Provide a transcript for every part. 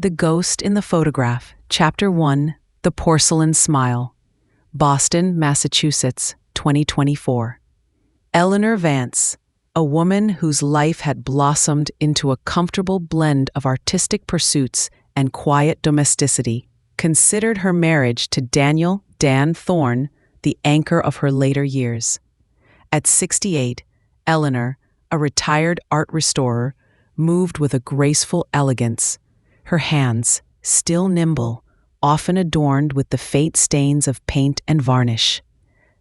The Ghost in the Photograph, Chapter 1, The Porcelain Smile. Boston, Massachusetts, 2024. Eleanor Vance, a woman whose life had blossomed into a comfortable blend of artistic pursuits and quiet domesticity, considered her marriage to Dan Thorne the anchor of her later years. At 68, Eleanor, a retired art restorer, moved with a graceful elegance, her hands, still nimble, often adorned with the faint stains of paint and varnish.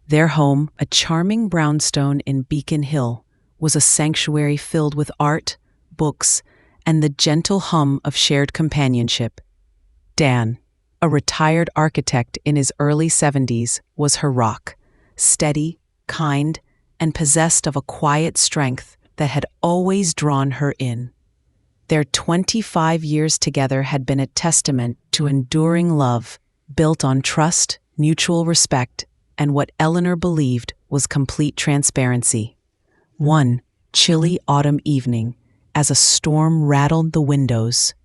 Their home, a charming brownstone in Beacon Hill, was a sanctuary filled with art, books, and the gentle hum of shared companionship. Dan, a retired architect in his early 70s, was her rock, steady, kind, and possessed of a quiet strength that had always drawn her in. Their 25 years together had been a testament to enduring love, built on trust, mutual respect, and what Eleanor believed was complete transparency. One chilly autumn evening, as a storm rattled the windows,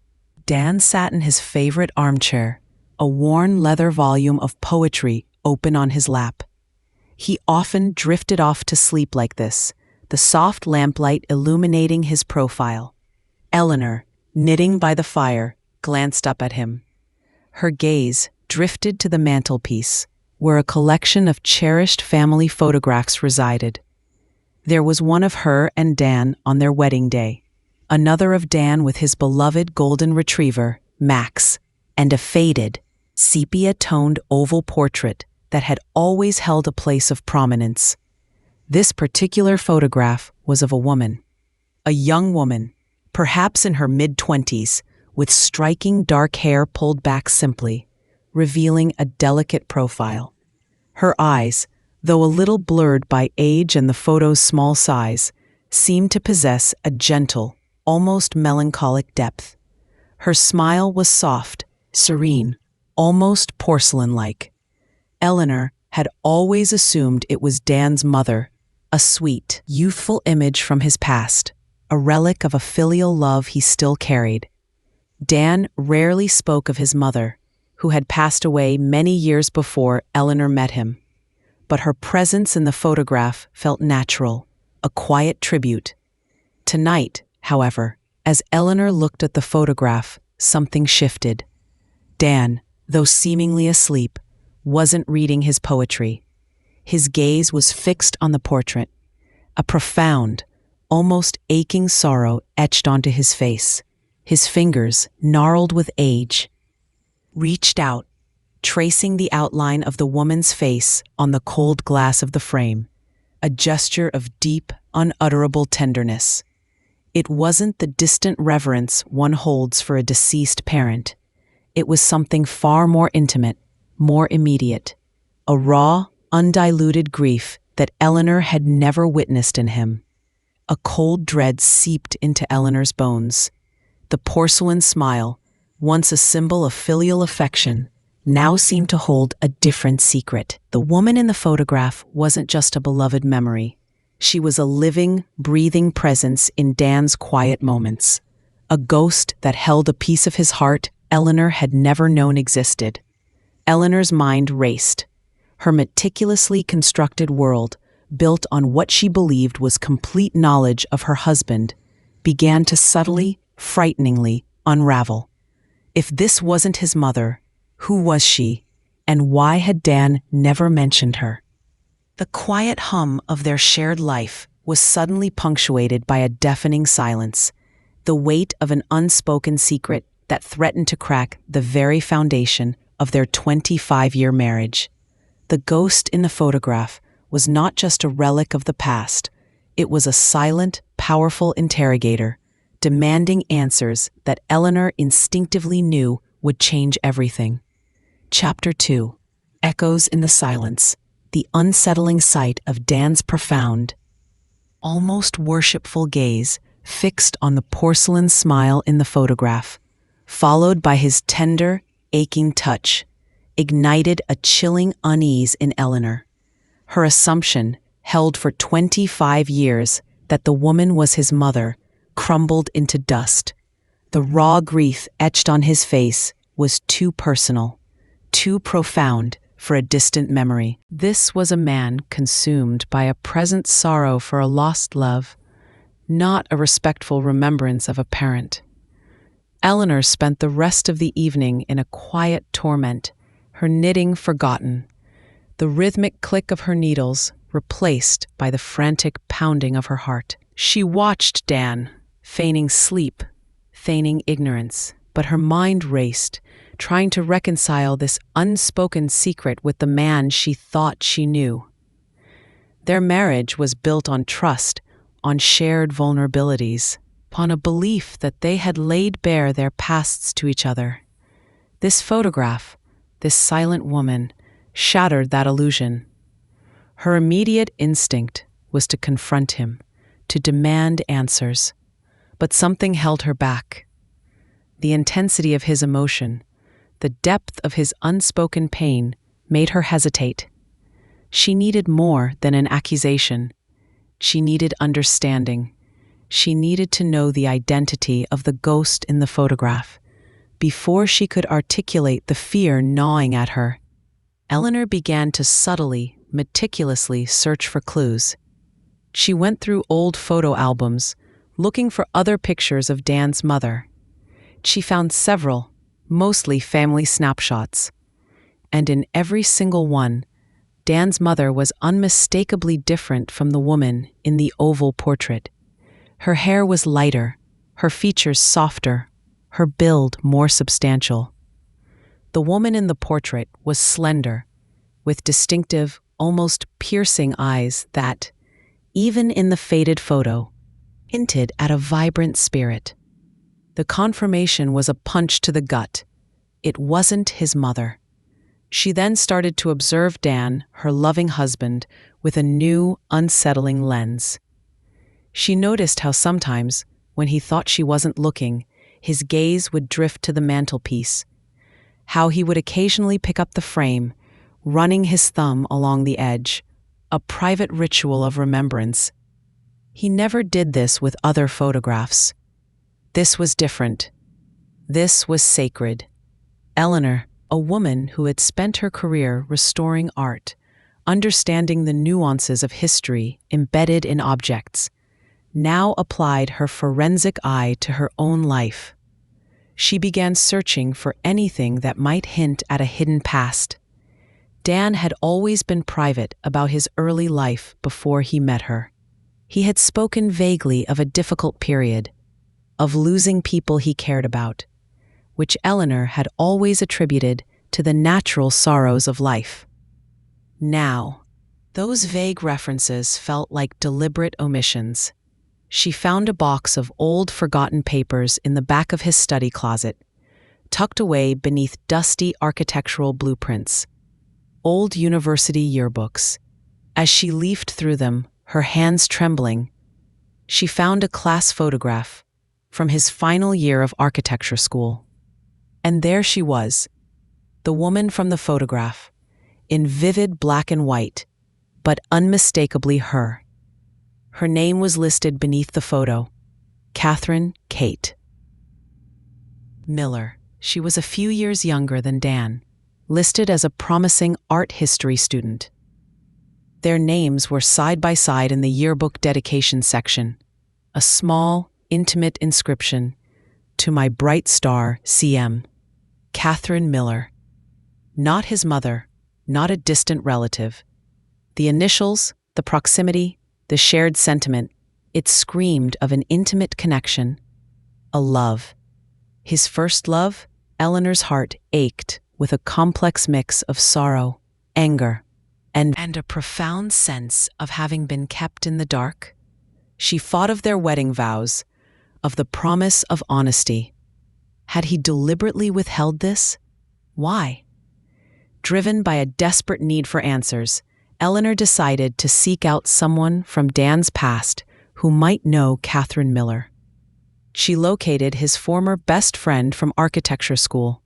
Dan sat in his favorite armchair, a worn leather volume of poetry open on his lap. He often drifted off to sleep like this, the soft lamplight illuminating his profile. Eleanor, knitting by the fire, glanced up at him. Her gaze drifted to the mantelpiece, where a collection of cherished family photographs resided. There was one of her and Dan on their wedding day, another of Dan with his beloved golden retriever, Max, and a faded, sepia-toned oval portrait that had always held a place of prominence. This particular photograph was of a woman, a young woman, perhaps in her mid-20s, with striking dark hair pulled back simply, revealing a delicate profile. Her eyes, though a little blurred by age and the photo's small size, seemed to possess a gentle, almost melancholic depth. Her smile was soft, serene, almost porcelain-like. Eleanor had always assumed it was Dan's mother, a sweet, youthful image from his past, a relic of a filial love he still carried. Dan rarely spoke of his mother, who had passed away many years before Eleanor met him. But her presence in the photograph felt natural, a quiet tribute. Tonight, however, as Eleanor looked at the photograph, something shifted. Dan, though seemingly asleep, wasn't reading his poetry. His gaze was fixed on the portrait, a profound, almost aching sorrow etched onto his face. His fingers, gnarled with age, reached out, tracing the outline of the woman's face on the cold glass of the frame, a gesture of deep, unutterable tenderness. It wasn't the distant reverence one holds for a deceased parent. It was something far more intimate, more immediate, a raw, undiluted grief that Eleanor had never witnessed in him. A cold dread seeped into Eleanor's bones. The porcelain smile, once a symbol of filial affection, now seemed to hold a different secret. The woman in the photograph wasn't just a beloved memory. She was a living, breathing presence in Dan's quiet moments, a ghost that held a piece of his heart Eleanor had never known existed. Eleanor's mind raced. Her meticulously constructed world, built on what she believed was complete knowledge of her husband, began to subtly, frighteningly unravel. If this wasn't his mother, who was she, and why had Dan never mentioned her? The quiet hum of their shared life was suddenly punctuated by a deafening silence, the weight of an unspoken secret that threatened to crack the very foundation of their 25-year marriage. The ghost in the photograph was not just a relic of the past. It was a silent, powerful interrogator, demanding answers that Eleanor instinctively knew would change everything. Chapter 2. Echoes in the Silence. The unsettling sight of Dan's profound, almost worshipful gaze fixed on the porcelain smile in the photograph, followed by his tender, aching touch, ignited a chilling unease in Eleanor. Her assumption, held for 25 years, that the woman was his mother, crumbled into dust. The raw grief etched on his face was too personal, too profound for a distant memory. This was a man consumed by a present sorrow for a lost love, not a respectful remembrance of a parent. Eleanor spent the rest of the evening in a quiet torment, her knitting forgotten, the rhythmic click of her needles replaced by the frantic pounding of her heart. She watched Dan, feigning sleep, feigning ignorance, but her mind raced, trying to reconcile this unspoken secret with the man she thought she knew. Their marriage was built on trust, on shared vulnerabilities, upon a belief that they had laid bare their pasts to each other. This photograph, this silent woman, shattered that illusion. Her immediate instinct was to confront him, to demand answers, but something held her back. The intensity of his emotion, the depth of his unspoken pain made her hesitate. She needed more than an accusation. She needed understanding. She needed to know the identity of the ghost in the photograph before she could articulate the fear gnawing at her. Eleanor began to subtly, meticulously search for clues. She went through old photo albums, looking for other pictures of Dan's mother. She found several, mostly family snapshots, and in every single one, Dan's mother was unmistakably different from the woman in the oval portrait. Her hair was lighter, her features softer, her build more substantial. The woman in the portrait was slender, with distinctive, almost piercing eyes that, even in the faded photo, hinted at a vibrant spirit. The confirmation was a punch to the gut. It wasn't his mother. She then started to observe Dan, her loving husband, with a new, unsettling lens. She noticed how sometimes, when he thought she wasn't looking, his gaze would drift to the mantelpiece, how he would occasionally pick up the frame, running his thumb along the edge, a private ritual of remembrance. He never did this with other photographs. This was different. This was sacred. Eleanor, a woman who had spent her career restoring art, understanding the nuances of history embedded in objects, now applied her forensic eye to her own life. She began searching for anything that might hint at a hidden past. Dan had always been private about his early life before he met her. He had spoken vaguely of a difficult period, of losing people he cared about, which Eleanor had always attributed to the natural sorrows of life. Now, those vague references felt like deliberate omissions. She found a box of old forgotten papers in the back of his study closet, tucked away beneath dusty architectural blueprints, old university yearbooks. As she leafed through them, her hands trembling, she found a class photograph from his final year of architecture school. And there she was, the woman from the photograph, in vivid black and white, but unmistakably her. Her name was listed beneath the photo, Catherine Kate Miller. She was a few years younger than Dan, listed as a promising art history student. Their names were side by side in the yearbook dedication section, a small, intimate inscription, "To my bright star, CM, Catherine Miller." Not his mother, not a distant relative. The initials, the proximity, the shared sentiment, it screamed of an intimate connection, a love. His first love, Eleanor's heart ached with a complex mix of sorrow, anger, and a profound sense of having been kept in the dark. She thought of their wedding vows, of the promise of honesty. Had he deliberately withheld this? Why? Driven by a desperate need for answers, Eleanor decided to seek out someone from Dan's past who might know Catherine Miller. She located his former best friend from architecture school,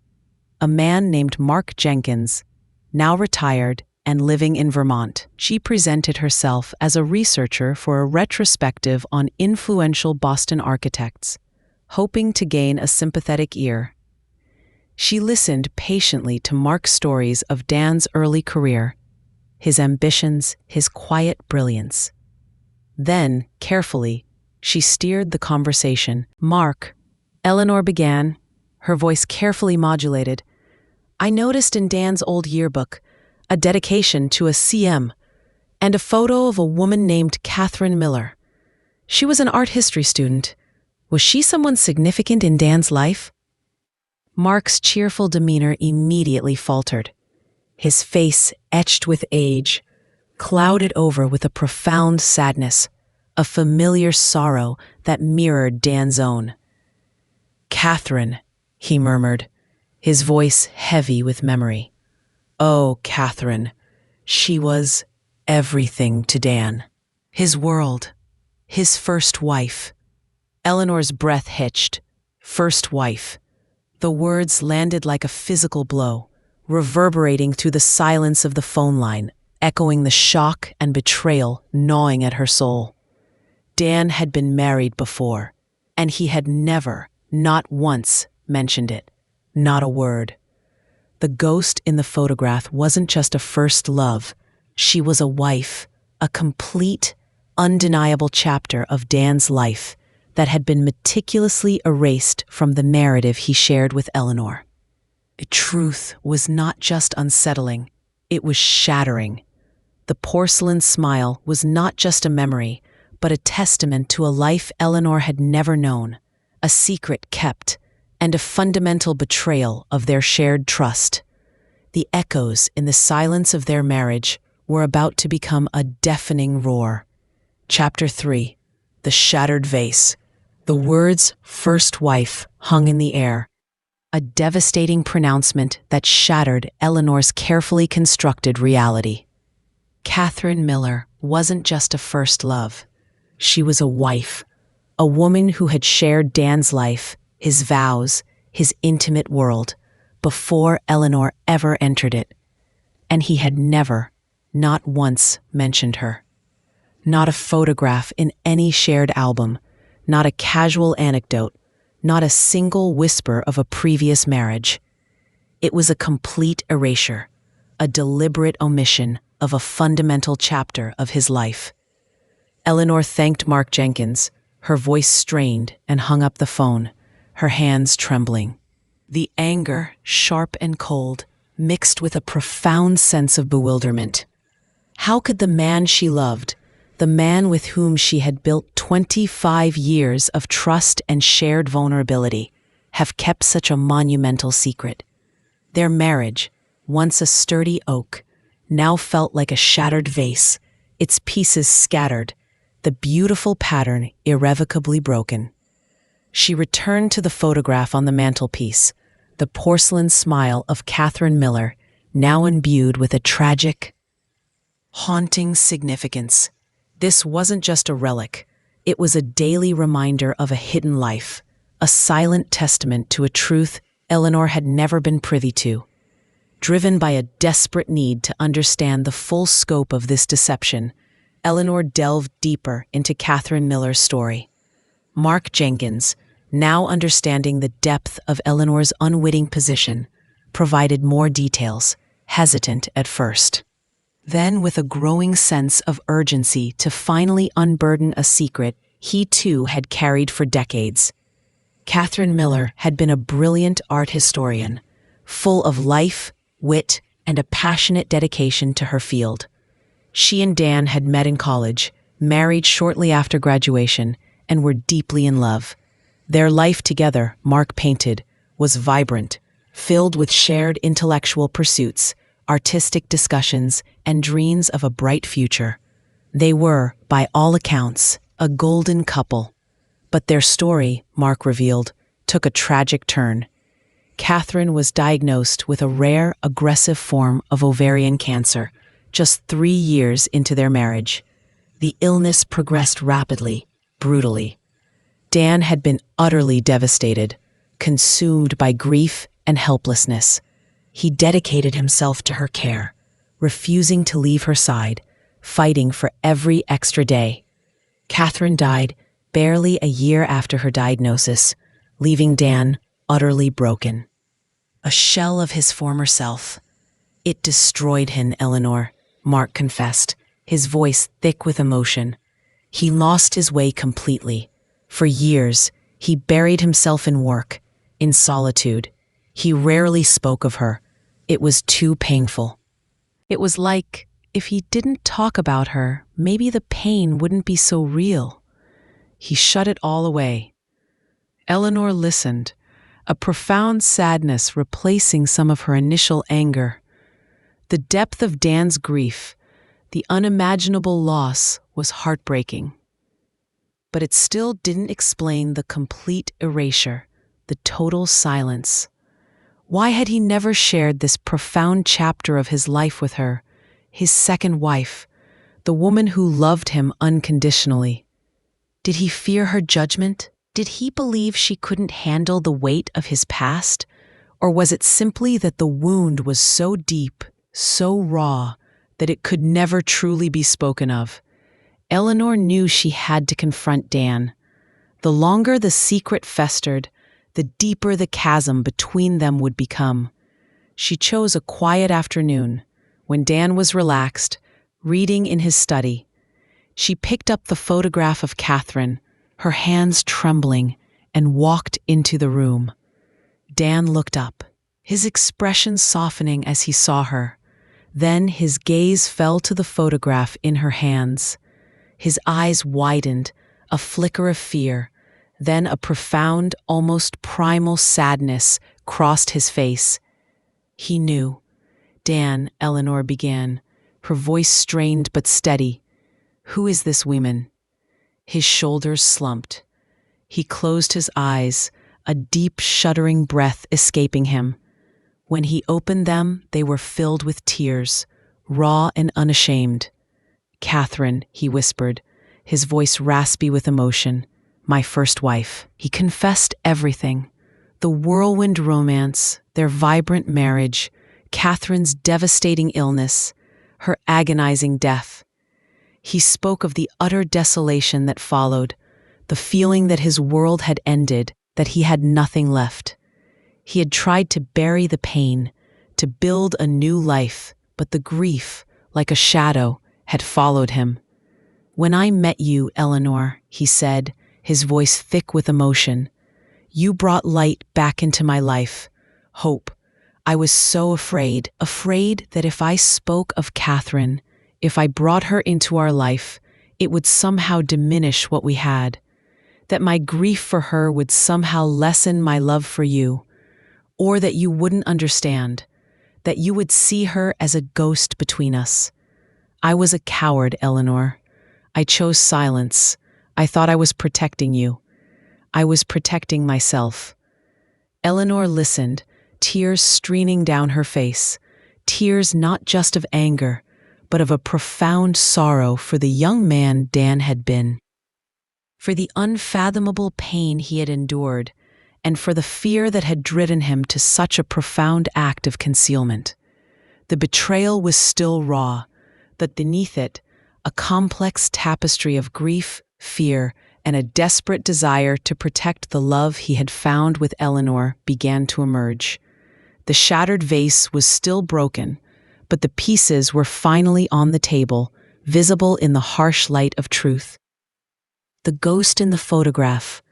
a man named Mark Jenkins, now retired and living in Vermont. She presented herself as a researcher for a retrospective on influential Boston architects, hoping to gain a sympathetic ear. She listened patiently to Mark's stories of Dan's early career, his ambitions, his quiet brilliance. Then, carefully, she steered the conversation. "Mark," Eleanor began, her voice carefully modulated, "I noticed in Dan's old yearbook a dedication to a CM and a photo of a woman named Catherine Miller. She was an art history student. Was she someone significant in Dan's life?" Mark's cheerful demeanor immediately faltered. His face, etched with age, clouded over with a profound sadness, a familiar sorrow that mirrored Dan's own. "Catherine," he murmured, his voice heavy with memory. "Oh, Catherine, she was everything to Dan. His world, his first wife." Eleanor's breath hitched. First wife. The words landed like a physical blow, reverberating through the silence of the phone line, echoing the shock and betrayal gnawing at her soul. Dan had been married before, and he had never, not once, mentioned it. Not a word. The ghost in the photograph wasn't just a first love. She was a wife, a complete, undeniable chapter of Dan's life that had been meticulously erased from the narrative he shared with Eleanor. The truth was not just unsettling, it was shattering. The porcelain smile was not just a memory, but a testament to a life Eleanor had never known, a secret kept, and a fundamental betrayal of their shared trust. The echoes in the silence of their marriage were about to become a deafening roar. Chapter 3. The Shattered Vase. The words "first wife" hung in the air, a devastating pronouncement that shattered Eleanor's carefully constructed reality. Catherine Miller wasn't just a first love. She was a wife, a woman who had shared Dan's life, his vows, his intimate world, before Eleanor ever entered it. And he had never, not once, mentioned her. Not a photograph in any shared album, not a casual anecdote, not a single whisper of a previous marriage. It was a complete erasure, a deliberate omission of a fundamental chapter of his life. Eleanor thanked Mark Jenkins, her voice strained, and hung up the phone, her hands trembling. The anger, sharp and cold, mixed with a profound sense of bewilderment. How could the man she loved, the man with whom she had built 25 years of trust and shared vulnerability, have kept such a monumental secret? Their marriage, once a sturdy oak, now felt like a shattered vase, its pieces scattered, the beautiful pattern irrevocably broken. She returned to the photograph on the mantelpiece, the porcelain smile of Catherine Miller, now imbued with a tragic, haunting significance. This wasn't just a relic. It was a daily reminder of a hidden life, a silent testament to a truth Eleanor had never been privy to. Driven by a desperate need to understand the full scope of this deception, Eleanor delved deeper into Catherine Miller's story. Mark Jenkins, now understanding the depth of Eleanor's unwitting position, provided more details, hesitant at first. Then, with a growing sense of urgency to finally unburden a secret he too had carried for decades. Catherine Miller had been a brilliant art historian, full of life, wit, and a passionate dedication to her field. She and Dan had met in college, married shortly after graduation, and were deeply in love. Their life together, Mark painted, was vibrant, filled with shared intellectual pursuits, artistic discussions, and dreams of a bright future. They were, by all accounts, a golden couple. But their story, Mark revealed, took a tragic turn. Catherine was diagnosed with a rare, aggressive form of ovarian cancer just 3 years into their marriage. The illness progressed rapidly, brutally. Dan had been utterly devastated, consumed by grief and helplessness. He dedicated himself to her care, refusing to leave her side, fighting for every extra day. Catherine died barely a year after her diagnosis, leaving Dan utterly broken. A shell of his former self. It destroyed him, Eleanor, Mark confessed, his voice thick with emotion. He lost his way completely. For years, he buried himself in work, in solitude. He rarely spoke of her. It was too painful. It was like, if he didn't talk about her, maybe the pain wouldn't be so real. He shut it all away. Eleanor listened, a profound sadness replacing some of her initial anger. The depth of Dan's grief, the unimaginable loss, was heartbreaking. But it still didn't explain the complete erasure, the total silence. Why had he never shared this profound chapter of his life with her, his second wife, the woman who loved him unconditionally? Did he fear her judgment? Did he believe she couldn't handle the weight of his past? Or was it simply that the wound was so deep, so raw, that it could never truly be spoken of? Eleanor knew she had to confront Dan. The longer the secret festered, the deeper the chasm between them would become. She chose a quiet afternoon, when Dan was relaxed, reading in his study. She picked up the photograph of Catherine, her hands trembling, and walked into the room. Dan looked up, his expression softening as he saw her. Then his gaze fell to the photograph in her hands. His eyes widened, a flicker of fear. Then a profound, almost primal sadness crossed his face. He knew. Dan, Eleanor began, her voice strained but steady. Who is this woman? His shoulders slumped. He closed his eyes, a deep, shuddering breath escaping him. When he opened them, they were filled with tears, raw and unashamed. Catherine, he whispered, his voice raspy with emotion. My first wife. He confessed everything. The whirlwind romance, their vibrant marriage, Catherine's devastating illness, her agonizing death. He spoke of the utter desolation that followed, the feeling that his world had ended, that he had nothing left. He had tried to bury the pain, to build a new life, but the grief, like a shadow, had followed him. When I met you, Eleanor, he said, his voice thick with emotion, you brought light back into my life, hope. I was so afraid that if I spoke of Catherine, if I brought her into our life, it would somehow diminish what we had, that my grief for her would somehow lessen my love for you, or that you wouldn't understand, that you would see her as a ghost between us. I was a coward, Eleanor. I chose silence. I thought I was protecting you. I was protecting myself. Eleanor listened, tears streaming down her face, tears not just of anger, but of a profound sorrow for the young man Dan had been, for the unfathomable pain he had endured, and for the fear that had driven him to such a profound act of concealment. The betrayal was still raw, but beneath it, a complex tapestry of grief, fear, and a desperate desire to protect the love he had found with Eleanor began to emerge. The shattered vase was still broken, but the pieces were finally on the table, visible in the harsh light of truth. The ghost in the photograph,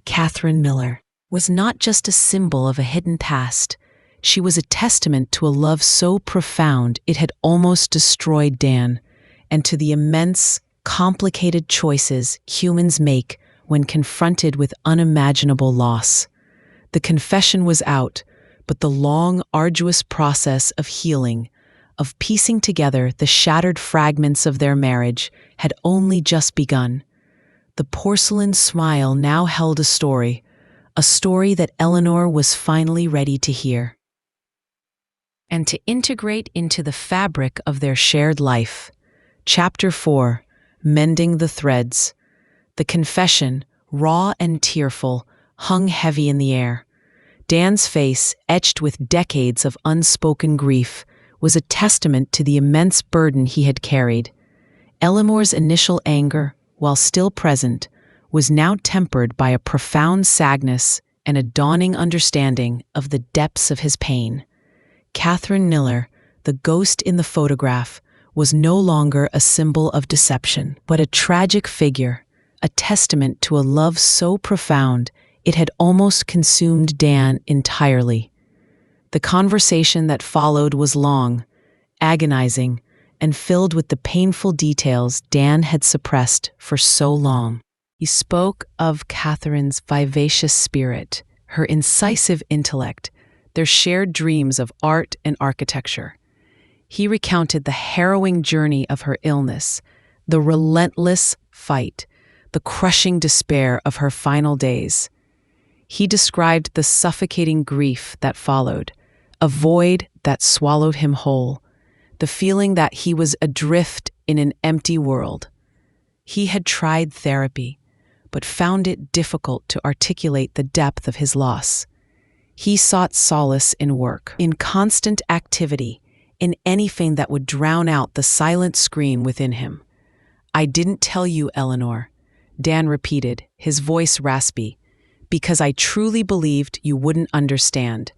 Catherine Miller, was not just a symbol of a hidden past. She was a testament to a love so profound it had almost destroyed Dan, and to the immense, complicated choices humans make when confronted with unimaginable loss. The confession was out, but the long, arduous process of healing, of piecing together the shattered fragments of their marriage, had only just begun. The porcelain smile now held a story that Eleanor was finally ready to hear, and to integrate into the fabric of their shared life. Chapter 4: Mending the Threads. The confession, raw and tearful, hung heavy in the air. Dan's face, etched with decades of unspoken grief, was a testament to the immense burden he had carried. Eleanor's initial anger, while still present, was now tempered by a profound sadness and a dawning understanding of the depths of his pain. Catherine Niller, the ghost in the photograph, was no longer a symbol of deception, but a tragic figure, a testament to a love so profound it had almost consumed Dan entirely. The conversation that followed was long, agonizing, and filled with the painful details Dan had suppressed for so long. He spoke of Catherine's vivacious spirit, her incisive intellect, their shared dreams of art and architecture. He recounted the harrowing journey of her illness, the relentless fight, the crushing despair of her final days. He described the suffocating grief that followed, a void that swallowed him whole, the feeling that he was adrift in an empty world. He had tried therapy, but found it difficult to articulate the depth of his loss. He sought solace in work, in constant activity, in anything that would drown out the silent scream within him. "I didn't tell you, Eleanor," Dan repeated, his voice raspy, "because I truly believed you wouldn't understand,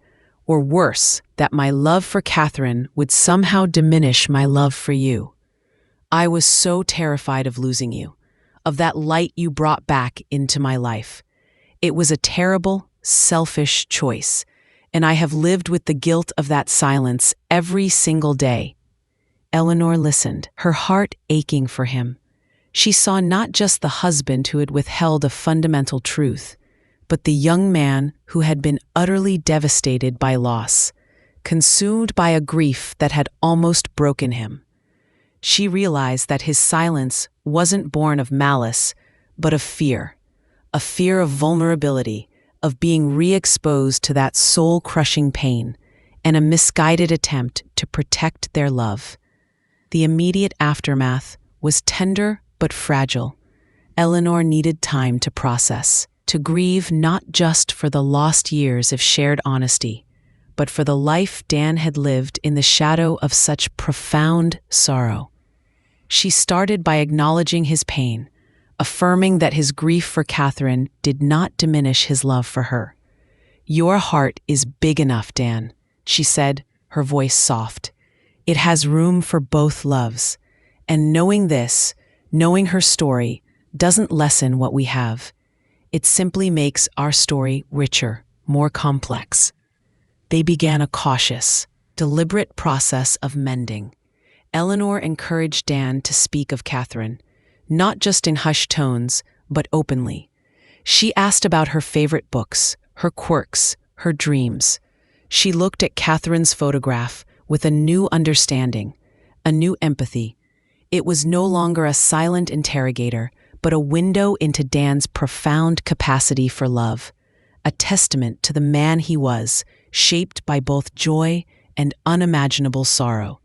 or worse, that my love for Catherine would somehow diminish my love for you. I was so terrified of losing you, of that light you brought back into my life. It was a terrible, selfish choice, and I have lived with the guilt of that silence every single day." Eleanor listened, her heart aching for him. She saw not just the husband who had withheld a fundamental truth, but the young man who had been utterly devastated by loss, consumed by a grief that had almost broken him. She realized that his silence wasn't born of malice, but of fear, a fear of vulnerability, of being re-exposed to that soul-crushing pain, and a misguided attempt to protect their love. The immediate aftermath was tender but fragile. Eleanor needed time to process, to grieve not just for the lost years of shared honesty, but for the life Dan had lived in the shadow of such profound sorrow. She started by acknowledging his pain, affirming that his grief for Catherine did not diminish his love for her. "Your heart is big enough, Dan," she said, her voice soft. "It has room for both loves. And knowing this, knowing her story, doesn't lessen what we have. It simply makes our story richer, more complex." They began a cautious, deliberate process of mending. Eleanor encouraged Dan to speak of Catherine, not just in hushed tones, but openly. She asked about her favorite books, her quirks, her dreams. She looked at Catherine's photograph with a new understanding, a new empathy. It was no longer a silent interrogator, but a window into Dan's profound capacity for love, a testament to the man he was, shaped by both joy and unimaginable sorrow.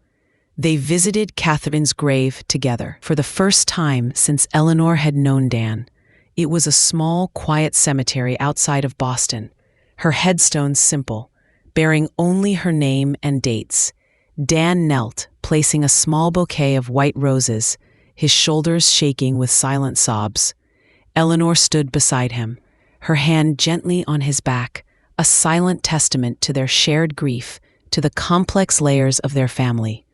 They visited Catherine's grave together for the first time since Eleanor had known Dan. It was a small, quiet cemetery outside of Boston, her headstone simple, bearing only her name and dates. Dan knelt, placing a small bouquet of white roses, his shoulders shaking with silent sobs. Eleanor stood beside him, her hand gently on his back, a silent testament to their shared grief, to the complex layers of their family.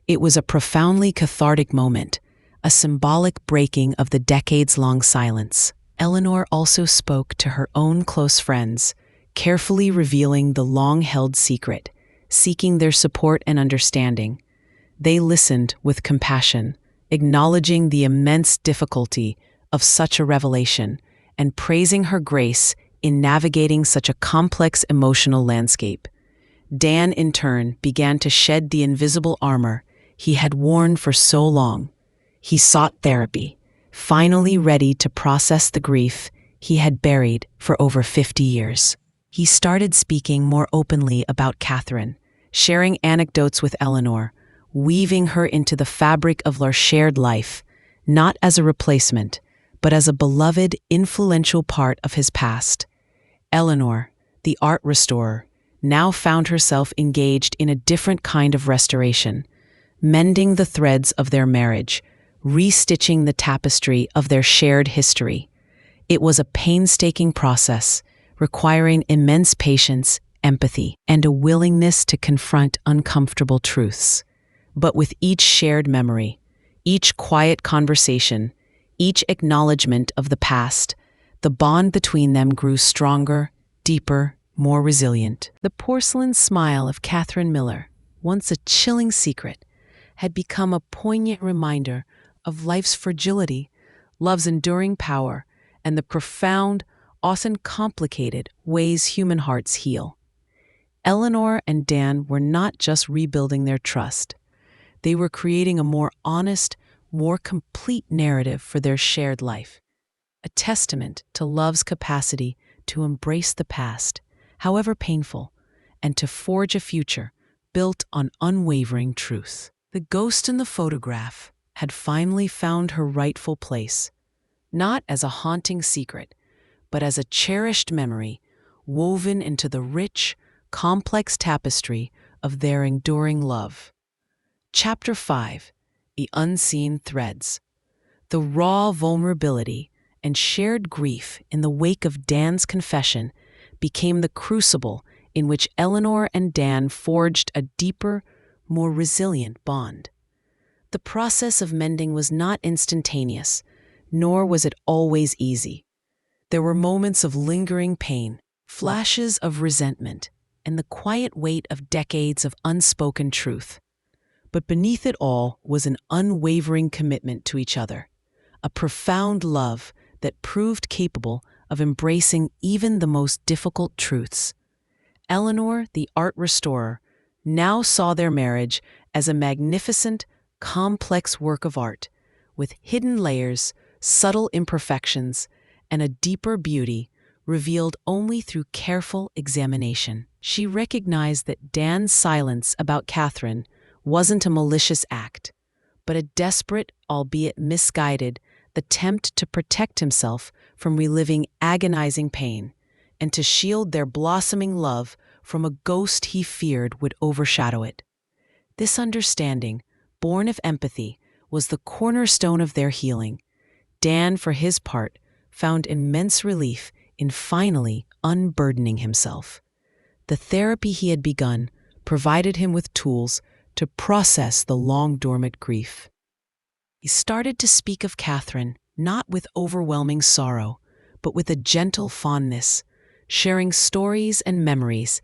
It was a profoundly cathartic moment, a symbolic breaking of the decades-long silence. Eleanor also spoke to her own close friends, carefully revealing the long-held secret, seeking their support and understanding. They listened with compassion, acknowledging the immense difficulty of such a revelation and praising her grace in navigating such a complex emotional landscape. Dan, in turn, began to shed the invisible armor he had worn for so long. He sought therapy, finally ready to process the grief he had buried for over 50 years. He started speaking more openly about Catherine, sharing anecdotes with Eleanor, weaving her into the fabric of their shared life, not as a replacement, but as a beloved, influential part of his past. Eleanor, the art restorer, now found herself engaged in a different kind of restoration, mending the threads of their marriage, restitching the tapestry of their shared history. It was a painstaking process, requiring immense patience, empathy, and a willingness to confront uncomfortable truths. But with each shared memory, each quiet conversation, each acknowledgement of the past, the bond between them grew stronger, deeper, more resilient. The porcelain smile of Catherine Miller, once a chilling secret, had become a poignant reminder of life's fragility, love's enduring power, and the profound, often complicated ways human hearts heal. Eleanor and Dan were not just rebuilding their trust. They were creating a more honest, more complete narrative for their shared life, a testament to love's capacity to embrace the past, however painful, and to forge a future built on unwavering truth. The ghost in the photograph had finally found her rightful place, not as a haunting secret, but as a cherished memory woven into the rich, complex tapestry of their enduring love. Chapter 5: The Unseen Threads. The raw vulnerability and shared grief in the wake of Dan's confession became the crucible in which Eleanor and Dan forged a deeper, more resilient bond. The process of mending was not instantaneous, nor was it always easy. There were moments of lingering pain, flashes of resentment, and the quiet weight of decades of unspoken truth. But beneath it all was an unwavering commitment to each other, a profound love that proved capable of embracing even the most difficult truths. Eleanor, the art restorer, now saw their marriage as a magnificent, complex work of art, with hidden layers, subtle imperfections, and a deeper beauty revealed only through careful examination. She recognized that Dan's silence about Catherine wasn't a malicious act, but a desperate, albeit misguided, attempt to protect himself from reliving agonizing pain and to shield their blossoming love from a ghost he feared would overshadow it. This understanding, born of empathy, was the cornerstone of their healing. Dan, for his part, found immense relief in finally unburdening himself. The therapy he had begun provided him with tools to process the long-dormant grief. He started to speak of Catherine not with overwhelming sorrow, but with a gentle fondness, sharing stories and memories